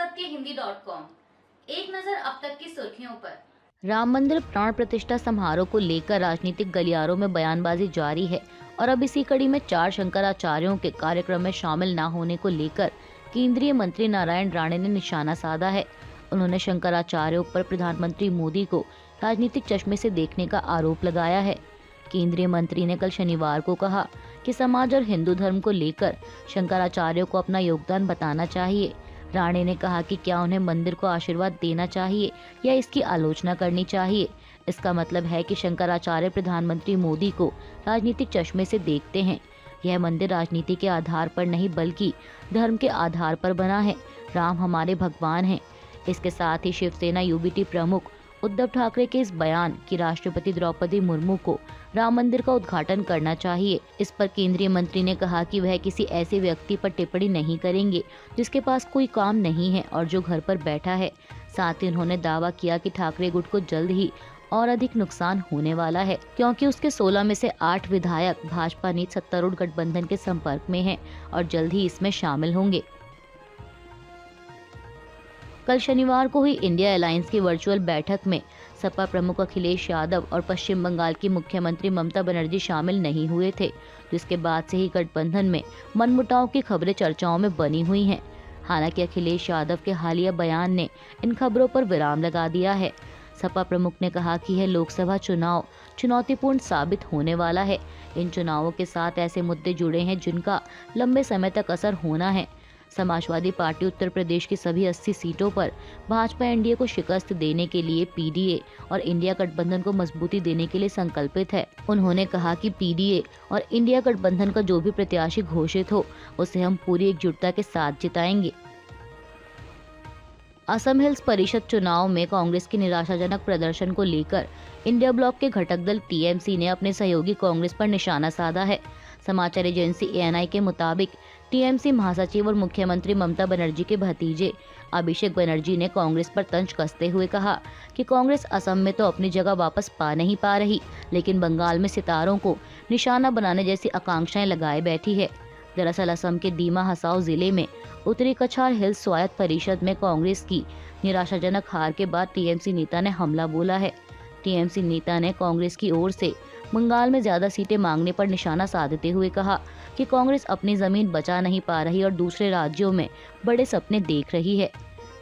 सबकेहिंदी.com। एक नजर अब तक की सुर्खियों पर। राम मंदिर प्राण प्रतिष्ठा समारोह को लेकर राजनीतिक गलियारों में बयानबाजी जारी है और अब इसी कड़ी में 4 शंकराचार्यों के कार्यक्रम में शामिल न होने को लेकर केंद्रीय मंत्री नारायण राणे ने निशाना साधा है। उन्होंने शंकराचार्यों पर प्रधानमंत्री मोदी को राजनीतिक चश्मे से देखने का आरोप लगाया है। केंद्रीय मंत्री ने कल शनिवार को कहा कि समाज और हिंदू धर्म को लेकर शंकराचार्यों को अपना योगदान बताना चाहिए। राणे ने कहा कि क्या उन्हें मंदिर को आशीर्वाद देना चाहिए या इसकी आलोचना करनी चाहिए। इसका मतलब है कि शंकराचार्य प्रधानमंत्री मोदी को राजनीतिक चश्मे से देखते हैं। यह मंदिर राजनीति के आधार पर नहीं बल्कि धर्म के आधार पर बना है। राम हमारे भगवान हैं। इसके साथ ही शिवसेना यूबीटी प्रमुख उद्धव ठाकरे के इस बयान कि राष्ट्रपति द्रौपदी मुर्मू को राम मंदिर का उद्घाटन करना चाहिए, इस पर केंद्रीय मंत्री ने कहा कि वह किसी ऐसे व्यक्ति पर टिप्पणी नहीं करेंगे जिसके पास कोई काम नहीं है और जो घर पर बैठा है। साथ ही उन्होंने दावा किया कि ठाकरे गुट को जल्द ही और अधिक नुकसान होने वाला है क्योंकि उसके 16 में से 8 विधायक भाजपा नीत सत्तारूढ़ गठबंधन के संपर्क में हैं और जल्द ही इसमें शामिल होंगे। कल शनिवार को हुई इंडिया अलायंस की वर्चुअल बैठक में सपा प्रमुख अखिलेश यादव और पश्चिम बंगाल की मुख्यमंत्री ममता बनर्जी शामिल नहीं हुए थे, जिसके बाद से ही गठबंधन में मनमुटाव की खबरें चर्चाओं में बनी हुई हैं। हालांकि अखिलेश यादव के हालिया बयान ने इन खबरों पर विराम लगा दिया है। सपा प्रमुख ने कहा कि यह लोकसभा चुनाव चुनौतीपूर्ण साबित होने वाला है। इन चुनावों के साथ ऐसे मुद्दे जुड़े हैं जिनका लंबे समय तक असर होना है। समाजवादी पार्टी उत्तर प्रदेश की सभी 80 सीटों पर भाजपा एनडीए को शिकस्त देने के लिए पीडीए और इंडिया गठबंधन को मजबूती देने के लिए संकल्पित है। उन्होंने कहा कि पीडीए और इंडिया गठबंधन का जो भी प्रत्याशी घोषित हो उसे हम पूरी एकजुटता के साथ जिताएंगे। असम हिल्स परिषद चुनाव में कांग्रेस के निराशाजनक प्रदर्शन को लेकर इंडिया ब्लॉक के घटक दल टीएमसी ने अपने सहयोगी कांग्रेस पर निशाना साधा है। समाचार एजेंसी एएनआई के मुताबिक टीएमसी महासचिव और मुख्यमंत्री ममता बनर्जी के भतीजे अभिषेक बनर्जी ने कांग्रेस पर तंज कसते हुए कहा कि कांग्रेस असम में तो अपनी जगह वापस पा नहीं पा रही, लेकिन बंगाल में सितारों को निशाना बनाने जैसी आकांक्षाएं लगाए बैठी है। दरअसल असम के दीमा हसाओ जिले में उत्तरी कछार हिल्स स्वायत्त परिषद में कांग्रेस की निराशाजनक हार के बाद टीएमसी नेता ने हमला बोला है। टीएमसी नेता ने कांग्रेस की ओर से बंगाल में ज्यादा सीटें मांगने पर निशाना साधते हुए कहा कि कांग्रेस अपनी जमीन बचा नहीं पा रही और दूसरे राज्यों में बड़े सपने देख रही है।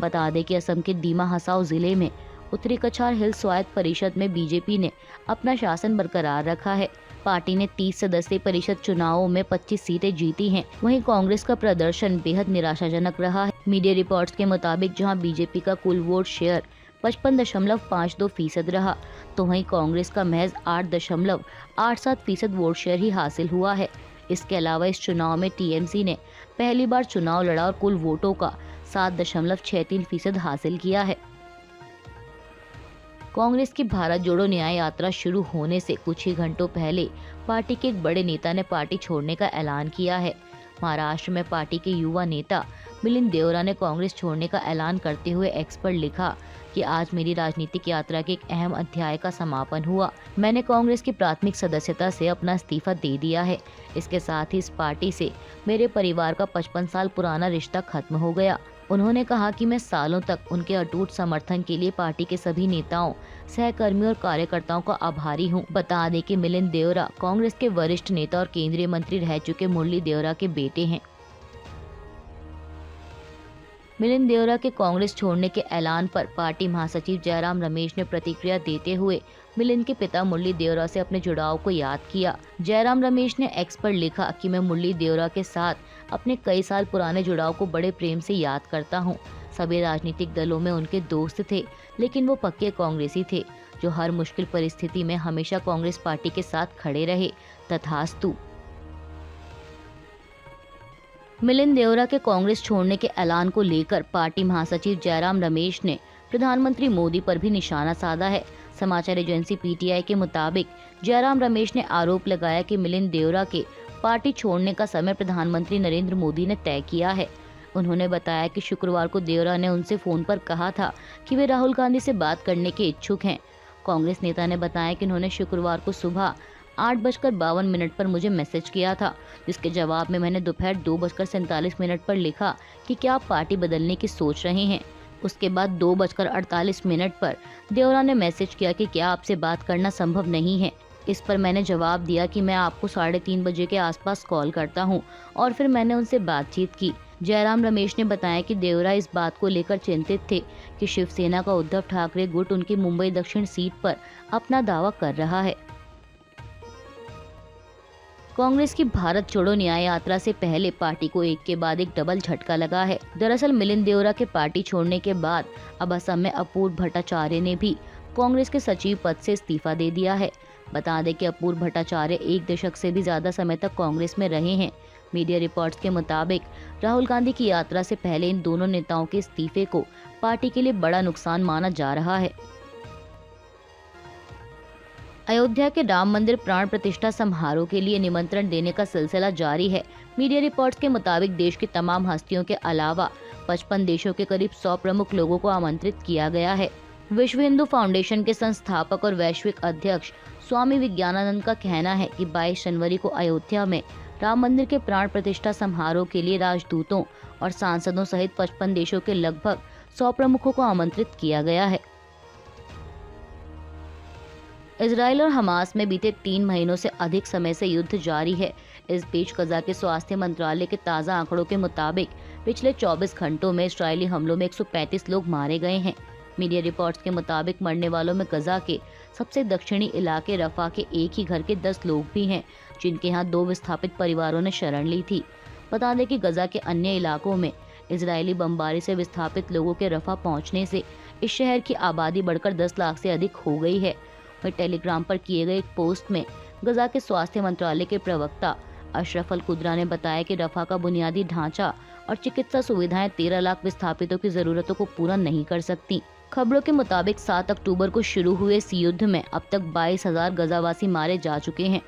बता दें कि असम के दीमा हसाओ जिले में उत्तरी कछार हिल्स स्वायत्त परिषद में बीजेपी ने अपना शासन बरकरार रखा है। पार्टी ने 30 सदस्यीय परिषद चुनावों में 25 सीटें जीती हैं। वहीं कांग्रेस का प्रदर्शन बेहद निराशाजनक रहा है। मीडिया रिपोर्ट्स के मुताबिक जहां बीजेपी का कुल वोट शेयर 55.52% रहा, तो वहीं कांग्रेस का महज 8.87% वोट शेयर ही हासिल हुआ है। इसके अलावा इस चुनाव में टीएमसी ने पहली बार चुनाव लड़ा और कुल वोटों का 7.63% हासिल किया है। कांग्रेस की भारत जोड़ो न्याय यात्रा शुरू होने से कुछ ही घंटों पहले पार्टी के एक बड़े नेता ने पार्टी छोड़ने का ऐलान किया है। महाराष्ट्र में पार्टी के युवा नेता मिलिंद देवरा ने कांग्रेस छोड़ने का ऐलान करते हुए एक्स पर लिखा कि आज मेरी राजनीतिक यात्रा के एक अहम अध्याय का समापन हुआ। मैंने कांग्रेस की प्राथमिक सदस्यता से अपना इस्तीफा दे दिया है। इसके साथ ही इस पार्टी से मेरे परिवार का 55 साल पुराना रिश्ता खत्म हो गया। उन्होंने कहा कि मैं सालों तक उनके अटूट समर्थन के लिए पार्टी के सभी नेताओं, सहकर्मियों और कार्यकर्ताओं का आभारी हूं। बता दें कि मिलिंद देवरा कांग्रेस के वरिष्ठ नेता और केंद्रीय मंत्री रह चुके मुरली देवरा के बेटे हैं। मिलिंद देवरा के कांग्रेस छोड़ने के ऐलान पर पार्टी महासचिव जयराम रमेश ने प्रतिक्रिया देते हुए मिलिंद के पिता मुरली देवरा से अपने जुड़ाव को याद किया। जयराम रमेश ने एक्स पर लिखा कि मैं मुरली देवरा के साथ अपने कई साल पुराने जुड़ाव को बड़े प्रेम से याद करता हूं। सभी राजनीतिक दलों में उनके दोस्त थे, लेकिन वो पक्के कांग्रेसी थे जो हर मुश्किल परिस्थिति में हमेशा कांग्रेस पार्टी के साथ खड़े रहे। तथास्तु। मिलिंद देवरा के कांग्रेस छोड़ने के ऐलान को लेकर पार्टी महासचिव जयराम रमेश ने प्रधानमंत्री मोदी पर भी निशाना साधा है। समाचार एजेंसी पीटीआई के मुताबिक जयराम रमेश ने आरोप लगाया कि मिलिंद देवरा के पार्टी छोड़ने का समय प्रधानमंत्री नरेंद्र मोदी ने तय किया है। उन्होंने बताया कि शुक्रवार को देवरा ने उनसे फोन पर कहा था कि वे राहुल गांधी से बात करने के इच्छुक हैं। कांग्रेस नेता ने बताया कि उन्होंने शुक्रवार को सुबह 8:52 पर मुझे मैसेज किया था, जिसके जवाब में मैंने दोपहर 2:47 पर लिखा कि क्या आप पार्टी बदलने की सोच रहे हैं। उसके बाद 2:48 पर देवरा ने मैसेज किया कि क्या आपसे बात करना संभव नहीं है। इस पर मैंने जवाब दिया कि मैं आपको 3:30 बजे के आसपास कॉल करता हूं, और फिर मैंने उनसे बातचीत की। जयराम रमेश ने बताया कि देवरा इस बात को लेकर चिंतित थे कि शिवसेना का उद्धव ठाकरे गुट उनकी मुंबई दक्षिण सीट पर अपना दावा कर रहा है। कांग्रेस की भारत छोड़ो न्याय यात्रा से पहले पार्टी को एक के बाद एक डबल झटका लगा है। दरअसल मिलिंद देवरा के पार्टी छोड़ने के बाद अब असम में अपूर्व भट्टाचार्य ने भी कांग्रेस के सचिव पद से इस्तीफा दे दिया है। बता दें कि अपूर्व भट्टाचार्य 1 दशक से भी ज्यादा समय तक कांग्रेस में रहे हैं। मीडिया रिपोर्ट्स के मुताबिक राहुल गांधी की यात्रा से पहले इन दोनों नेताओं के इस्तीफे को पार्टी के लिए बड़ा नुकसान माना जा रहा है। अयोध्या के राम मंदिर प्राण प्रतिष्ठा समारोह के लिए निमंत्रण देने का सिलसिला जारी है। मीडिया रिपोर्ट्स के मुताबिक देश की तमाम हस्तियों के अलावा 55 देशों के करीब 100 प्रमुख लोगों को आमंत्रित किया गया है। विश्व हिंदू फाउंडेशन के संस्थापक और वैश्विक अध्यक्ष स्वामी विज्ञानानंद का कहना है कि 22 जनवरी को अयोध्या में राम मंदिर के प्राण प्रतिष्ठा समारोह के लिए राजदूतों और सांसदों सहित 55 देशों के लगभग 100 प्रमुखों को आमंत्रित किया गया है। इजराइल और हमास में बीते 3 महीनों से अधिक समय से युद्ध जारी है। इस बीच गजा के स्वास्थ्य मंत्रालय के ताज़ा आंकड़ों के मुताबिक पिछले 24 घंटों में इजरायली हमलों में 135 लोग मारे गए हैं। मीडिया रिपोर्ट्स के मुताबिक मरने वालों में गजा के सबसे दक्षिणी इलाके रफा के एक ही घर के 10 लोग भी हैं, जिनके यहाँ 2 विस्थापित परिवारों ने शरण ली थी। बता दें कि गजा के अन्य इलाकों में इजरायली बमबारी से विस्थापित लोगों के रफा पहुंचने से इस शहर की आबादी बढ़कर 10 लाख से अधिक हो गई है। वहीं टेलीग्राम पर किए गए एक पोस्ट में गजा के स्वास्थ्य मंत्रालय के प्रवक्ता अशरफ अल कुद्रा ने बताया कि रफा का बुनियादी ढांचा और चिकित्सा सुविधाएं 13 लाख विस्थापितों की जरूरतों को पूरा नहीं कर सकती। खबरों के मुताबिक 7 अक्टूबर को शुरू हुए इस युद्ध में अब तक 22,000 गजावासी मारे जा चुके हैं।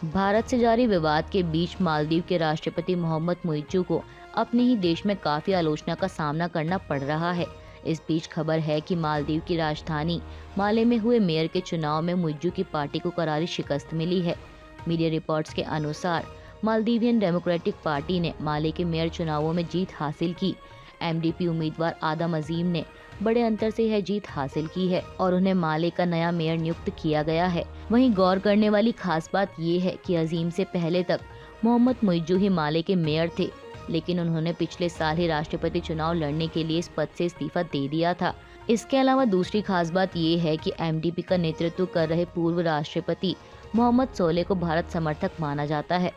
भारत से जारी विवाद के बीच मालदीव के राष्ट्रपति मोहम्मद मुइज्जू को अपने ही देश में काफी आलोचना का सामना करना पड़ रहा है। इस बीच खबर है कि मालदीव की राजधानी माले में हुए मेयर के चुनाव में मुइज्जू की पार्टी को करारी शिकस्त मिली है। मीडिया रिपोर्ट्स के अनुसार मालदीवियन डेमोक्रेटिक पार्टी ने माले के मेयर चुनावों में जीत हासिल की। एमडीपी उम्मीदवार आदम अजीम ने बड़े अंतर से यह जीत हासिल की है और उन्हें माले का नया मेयर नियुक्त किया गया है। वहीं गौर करने वाली खास बात ये है कि अजीम से पहले तक मोहम्मद मुइज्जू ही माले के मेयर थे, लेकिन उन्होंने पिछले साल ही राष्ट्रपति चुनाव लड़ने के लिए इस पद से इस्तीफा दे दिया था। इसके अलावा दूसरी खास बात ये है कि एमडीपी का नेतृत्व कर रहे पूर्व राष्ट्रपति मोहम्मद सोले को भारत समर्थक माना जाता है।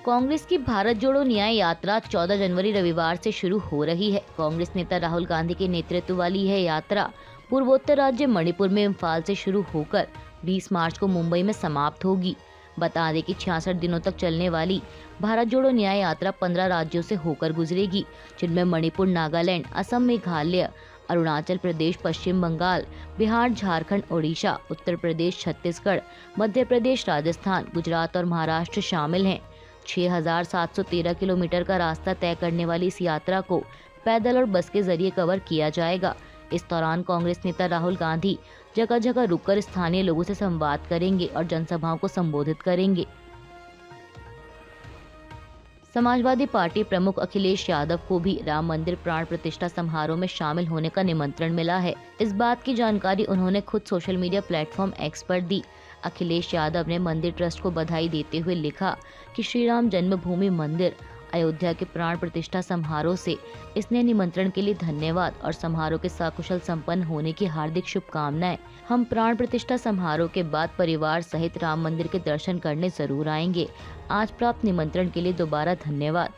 कांग्रेस की भारत जोड़ो न्याय यात्रा 14 जनवरी रविवार से शुरू हो रही है। कांग्रेस नेता राहुल गांधी के नेतृत्व वाली यह यात्रा पूर्वोत्तर राज्य मणिपुर में इम्फाल से शुरू होकर 20 मार्च को मुंबई में समाप्त होगी। बता दें कि 66 दिनों तक चलने वाली भारत जोड़ो न्याय यात्रा 15 राज्यों से होकर गुजरेगी, जिनमें मणिपुर, नागालैंड, असम, मेघालय, अरुणाचल प्रदेश, पश्चिम बंगाल, बिहार, झारखंड, ओडिशा, उत्तर प्रदेश, छत्तीसगढ़, मध्य प्रदेश, राजस्थान, गुजरात और महाराष्ट्र शामिल हैं। 6,713 किलोमीटर का रास्ता तय करने वाली इस यात्रा को पैदल और बस के जरिए कवर किया जाएगा। इस दौरान कांग्रेस नेता राहुल गांधी जगह जगह रुककर स्थानीय लोगों से संवाद करेंगे और जनसभाओं को संबोधित करेंगे। समाजवादी पार्टी प्रमुख अखिलेश यादव को भी राम मंदिर प्राण प्रतिष्ठा समारोह में शामिल होने का निमंत्रण मिला है। इस बात की जानकारी उन्होंने खुद सोशल मीडिया प्लेटफॉर्म एक्स पर दी। अखिलेश यादव ने मंदिर ट्रस्ट को बधाई देते हुए लिखा कि श्री राम जन्मभूमि मंदिर अयोध्या के प्राण प्रतिष्ठा समारोह से इसने निमंत्रण के लिए धन्यवाद और समारोह के सकुशल संपन्न होने की हार्दिक शुभकामनाएं। हम प्राण प्रतिष्ठा समारोह के बाद परिवार सहित राम मंदिर के दर्शन करने जरूर आएंगे। आज प्राप्त निमंत्रण के लिए दोबारा धन्यवाद।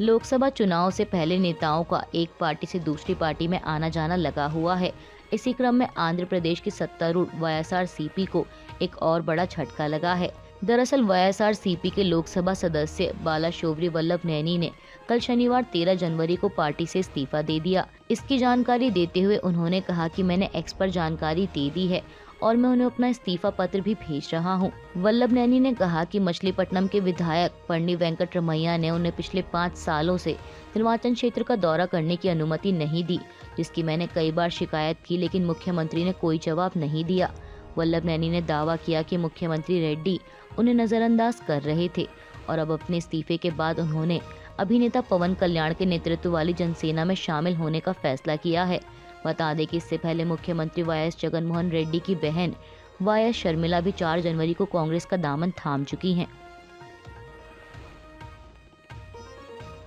लोकसभा चुनाव से पहले नेताओं का एक पार्टी से दूसरी पार्टी में आना जाना लगा हुआ है। इसी क्रम में आंध्र प्रदेश की सत्तारूढ़ वाईएसआरसीपी को एक और बड़ा झटका लगा है। दरअसल वाईएसआरसीपी के लोकसभा सदस्य बालाशौरी वल्लभ नैनी ने कल शनिवार 13 जनवरी को पार्टी से इस्तीफा दे दिया। इसकी जानकारी देते हुए उन्होंने कहा कि मैंने एक्स पर जानकारी दे दी है और मैं उन्हें अपना इस्तीफा पत्र भी भेज रहा हूं। वल्लभ नैनी ने कहा कि मछलीपट्टनम के विधायक पन्नी वेंकट रमैया ने उन्हें पिछले 5 सालों से निर्वाचन क्षेत्र का दौरा करने की अनुमति नहीं दी, जिसकी मैंने कई बार शिकायत की, लेकिन मुख्यमंत्री ने कोई जवाब नहीं दिया। वल्लभ नैनी ने दावा किया कि मुख्यमंत्री रेड्डी उन्हें नजरअंदाज कर रहे थे और अब अपने इस्तीफे के बाद उन्होंने अभिनेता पवन कल्याण के नेतृत्व वाली जनसेना में शामिल होने का फैसला किया है। बता दें कि इससे पहले मुख्यमंत्री वाईएस जगनमोहन रेड्डी की बहन वाईएस शर्मिला भी 4 जनवरी को कांग्रेस का दामन थाम चुकी हैं।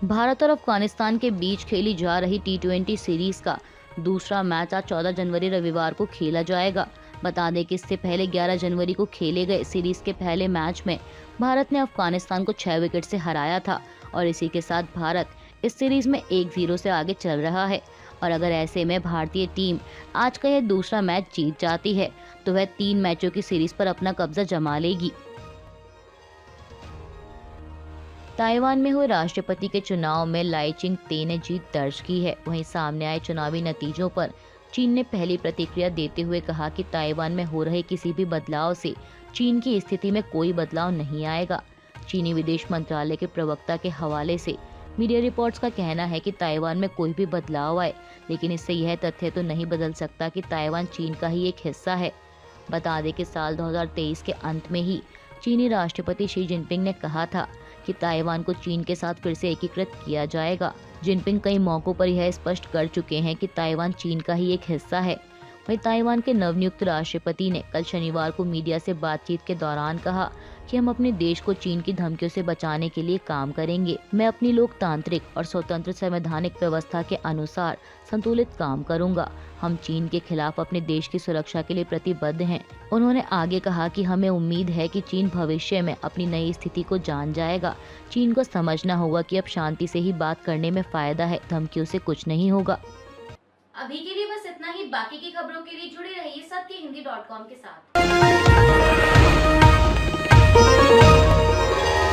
भारत और अफगानिस्तान के बीच खेली जा रही T20 सीरीज का दूसरा मैच आज 14 जनवरी रविवार को खेला जाएगा। बता दें कि इससे पहले 11 जनवरी को खेले गए सीरीज के पहले मैच में भारत ने अफगानिस्तान को 6 विकेट से हराया था और इसी के साथ भारत इस सीरीज में 1-0 से आगे चल रहा है। और अगर ऐसे में भारतीय टीम आज का यह दूसरा मैच जीत जाती है तो वह 3 मैचों की सीरीज पर अपना कब्जा जमा लेगी। ताइवान में हुए राष्ट्रपति के चुनाव में लाई चिंग-ते ने जीत दर्ज की है। वहीं सामने आए चुनावी नतीजों पर चीन ने पहली प्रतिक्रिया देते हुए कहा कि ताइवान में हो रहे किसी भी बदलाव से चीन की स्थिति में कोई बदलाव नहीं आएगा। चीनी विदेश मंत्रालय के प्रवक्ता के हवाले से मीडिया रिपोर्ट्स का कहना है कि ताइवान में कोई भी बदलाव आए, लेकिन इससे यह तथ्य तो नहीं बदल सकता कि ताइवान चीन का ही एक हिस्सा है। बता दें कि साल 2023 के अंत में ही चीनी राष्ट्रपति शी जिनपिंग ने कहा था कि ताइवान को चीन के साथ फिर से एकीकृत किया जाएगा। जिनपिंग कई मौकों पर यह स्पष्ट कर चुके हैं कि ताइवान चीन का ही एक हिस्सा है। वहीं ताइवान के नवनियुक्त राष्ट्रपति ने कल शनिवार को मीडिया से बातचीत के दौरान कहा कि हम अपने देश को चीन की धमकियों से बचाने के लिए काम करेंगे। मैं अपनी लोकतांत्रिक और स्वतंत्र संवैधानिक व्यवस्था के अनुसार संतुलित काम करूंगा। हम चीन के खिलाफ अपने देश की सुरक्षा के लिए प्रतिबद्ध हैं। उन्होंने आगे कहा कि हमें उम्मीद है कि चीन भविष्य में अपनी नई स्थिति को जान जाएगा। चीन को समझना होगा कि अब शांति से ही बात करने में फायदा है, धमकियों से कुछ नहीं होगा। अभी के लिए बस इतना ही। बाकी की खबरों के लिए जुड़े रहिए सत्यहिंदी.com के साथ।